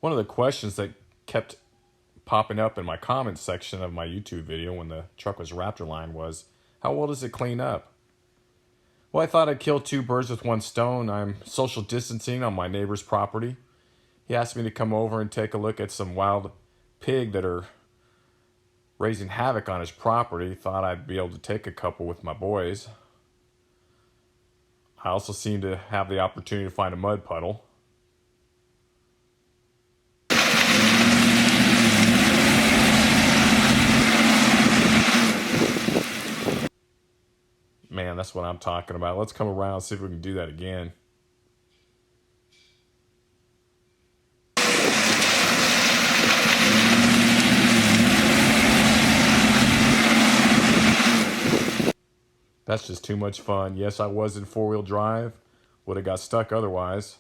One of the questions that kept popping up in my comments section of my YouTube video when the truck was Raptor line was, how well does it clean up? Well, I thought I'd kill two birds with one stone. I'm social distancing on my neighbor's property. He asked me to come over and take a look at some wild pig that are raising havoc on his property. Thought I'd be able to take a couple with my boys. I also seem to have the opportunity to find a mud puddle. Man, that's what I'm talking about. Let's come around and see if we can do that again. That's just too much fun. Yes, I was in four-wheel drive. Would have got stuck otherwise.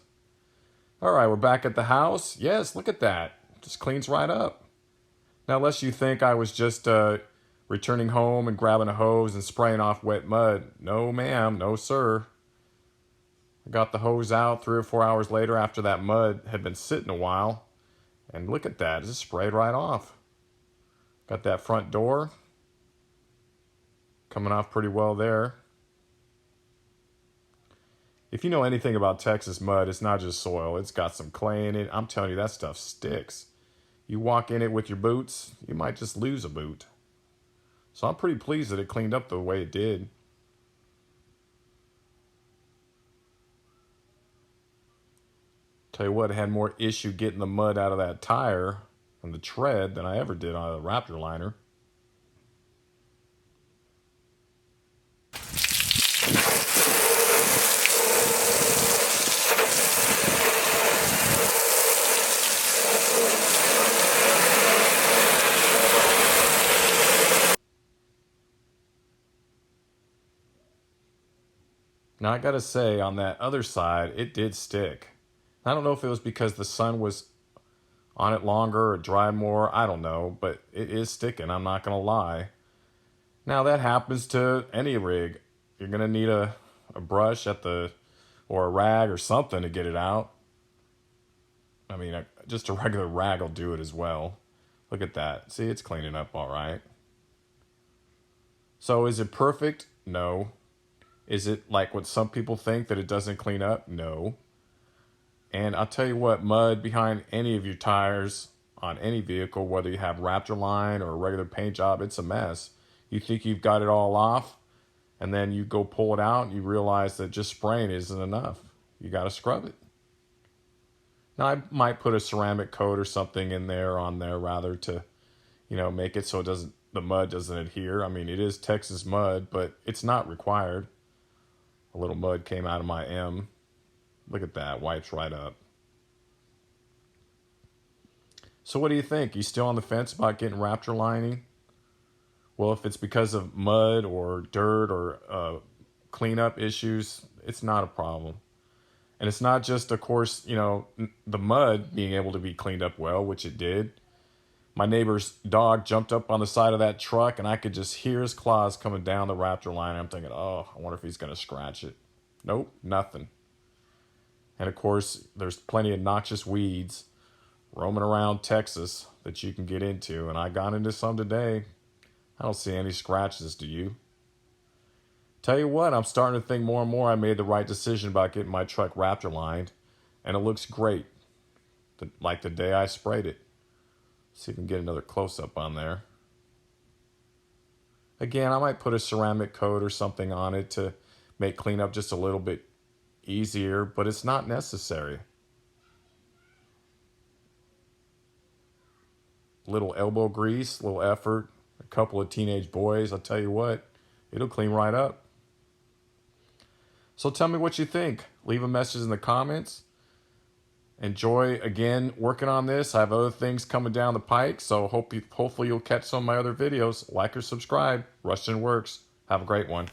All right, we're back at the house. Yes, look at that. Just cleans right up. Now, unless you think I was just returning home and grabbing a hose and spraying off wet mud. No, ma'am. No, sir. I got the hose out 3 or 4 hours later after that mud had been sitting a while. And look at that. It just sprayed right off. Got that front door coming off pretty well there. If you know anything about Texas mud, it's not just soil. It's got some clay in it. I'm telling you, that stuff sticks. You walk in it with your boots, you might just lose a boot. So I'm pretty pleased that it cleaned up the way it did. Tell you what, I had more issue getting the mud out of that tire and the tread than I ever did on a Raptor liner. Now, I gotta say, on that other side, it did stick. I don't know if it was because the sun was on it longer or dried more. I don't know, but it is sticking. I'm not gonna lie. Now, that happens to any rig. You're gonna need a brush or a rag or something to get it out. I mean, just a regular rag will do it as well. Look at that. See, it's cleaning up all right. So is it perfect? No. Is it like what some people think, that it doesn't clean up? No. And I'll tell you what, mud behind any of your tires on any vehicle, whether you have Raptor line or a regular paint job, it's a mess. You think you've got it all off, and then you go pull it out and you realize that just spraying isn't enough. You got to scrub it. Now, I might put a ceramic coat or something in there, rather, to, make it so the mud doesn't adhere. I mean, it is Texas mud, but it's not required. A little mud came out of my M. Look at that, wipes right up. So what do you think? You still on the fence about getting Raptor lining? Well, if it's because of mud or dirt or cleanup issues, it's not a problem. And it's not just, of course, the mud being able to be cleaned up well, which it did. My neighbor's dog jumped up on the side of that truck, and I could just hear his claws coming down the Raptor line. I'm thinking, oh, I wonder if he's going to scratch it. Nope, nothing. And, of course, there's plenty of noxious weeds roaming around Texas that you can get into, and I got into some today. I don't see any scratches, do you? Tell you what, I'm starting to think more and more I made the right decision about getting my truck Raptor lined, and it looks great, like the day I sprayed it. See if we can get another close-up on there. Again, I might put a ceramic coat or something on it to make cleanup just a little bit easier, but it's not necessary. Little elbow grease, little effort, a couple of teenage boys, I'll tell you what, it'll clean right up. So tell me what you think. Leave a message in the comments. Enjoy, again, working on this. I have other things coming down the pike, so hopefully you'll catch some of my other videos. Like or subscribe. Rustin Works. Have a great one.